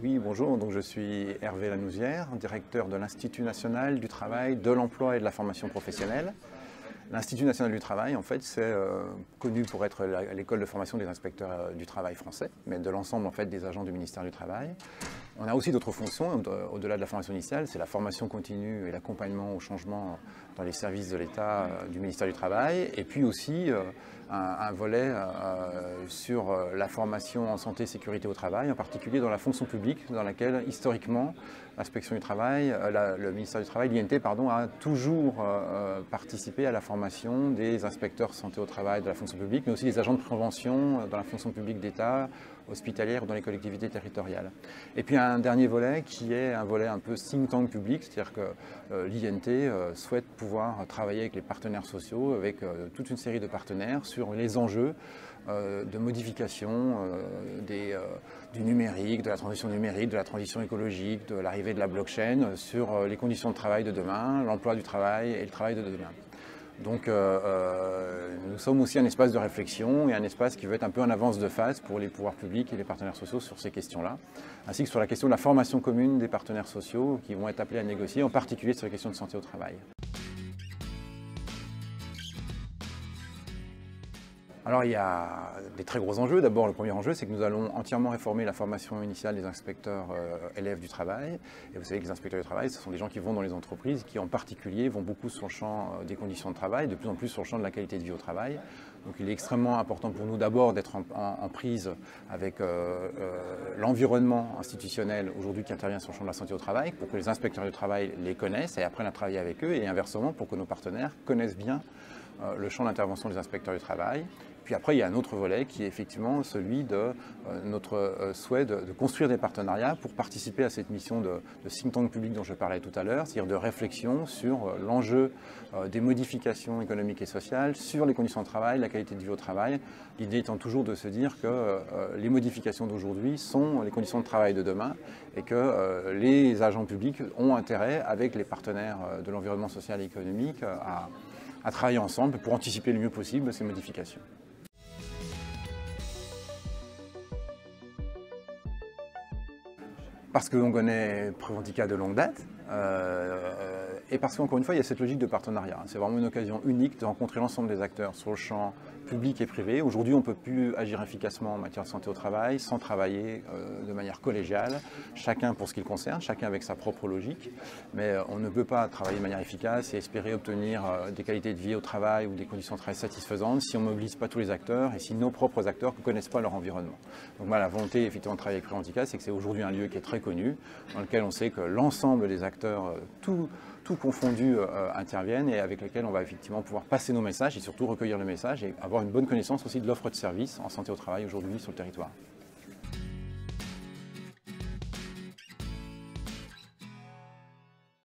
Oui, bonjour, donc je suis Hervé Lanouzière, directeur de l'Institut national du travail, de l'emploi et de la formation professionnelle. L'Institut national du travail, en fait, c'est connu pour être l'école de formation des inspecteurs du travail français, mais de l'ensemble en fait, des agents du ministère du Travail. On a aussi d'autres fonctions, au-delà de la formation initiale, c'est la formation continue et l'accompagnement au changement dans les services de l'État du ministère du Travail, et puis aussi un volet sur la formation en santé et sécurité au travail, en particulier dans la fonction publique, dans laquelle historiquement l'inspection du travail, le ministère du Travail, l'INT, pardon, a toujours participé à la formation des inspecteurs santé au travail de la fonction publique, mais aussi des agents de prévention dans la fonction publique d'État, hospitalière ou dans les collectivités territoriales. Et puis un dernier volet qui est un volet un peu think tank public, c'est-à-dire que l'INT souhaite pouvoir travailler avec les partenaires sociaux, avec toute une série de partenaires sur les enjeux de modification du numérique, de la transition numérique, de la transition écologique, de l'arrivée de la blockchain, sur les conditions de travail de demain, l'emploi du travail et le travail de demain. Donc nous sommes aussi un espace de réflexion et un espace qui veut être un peu en avance de phase pour les pouvoirs publics et les partenaires sociaux sur ces questions-là, ainsi que sur la question de la formation commune des partenaires sociaux qui vont être appelés à négocier, en particulier sur les questions de santé au travail. Alors il y a des très gros enjeux. D'abord, le premier enjeu, c'est que nous allons entièrement réformer la formation initiale des inspecteurs élèves du travail. Et vous savez que les inspecteurs du travail, ce sont des gens qui vont dans les entreprises, qui en particulier vont beaucoup sur le champ des conditions de travail, de plus en plus sur le champ de la qualité de vie au travail. Donc il est extrêmement important pour nous d'abord d'être en prise avec l'environnement institutionnel aujourd'hui qui intervient sur le champ de la santé au travail, pour que les inspecteurs du travail les connaissent et apprennent à travailler avec eux, et inversement pour que nos partenaires connaissent bien le champ d'intervention des inspecteurs du travail. Puis après, il y a un autre volet qui est effectivement celui de notre souhait de construire des partenariats pour participer à cette mission de think tank public dont je parlais tout à l'heure, c'est-à-dire de réflexion sur l'enjeu des modifications économiques et sociales, sur les conditions de travail, la qualité de vie au travail. L'idée étant toujours de se dire que les modifications d'aujourd'hui sont les conditions de travail de demain et que les agents publics ont intérêt, avec les partenaires de l'environnement social et économique, à travailler ensemble pour anticiper le mieux possible ces modifications. Parce que l'on connaît Preventica de longue date, et parce qu'encore une fois, il y a cette logique de partenariat. C'est vraiment une occasion unique de rencontrer l'ensemble des acteurs sur le champ public et privé. Aujourd'hui, on ne peut plus agir efficacement en matière de santé au travail sans travailler de manière collégiale, chacun pour ce qui le concerne, chacun avec sa propre logique. Mais on ne peut pas travailler de manière efficace et espérer obtenir des qualités de vie au travail ou des conditions de travail satisfaisantes si on ne mobilise pas tous les acteurs et si nos propres acteurs ne connaissent pas leur environnement. Donc la volonté effectivement de travailler avec Preventica, c'est que c'est aujourd'hui un lieu qui est très connu, dans lequel on sait que l'ensemble des acteurs, tout confondu, interviennent et avec lesquels on va effectivement pouvoir passer nos messages et surtout recueillir le message et avoir une bonne connaissance aussi de l'offre de services en santé au travail aujourd'hui sur le territoire.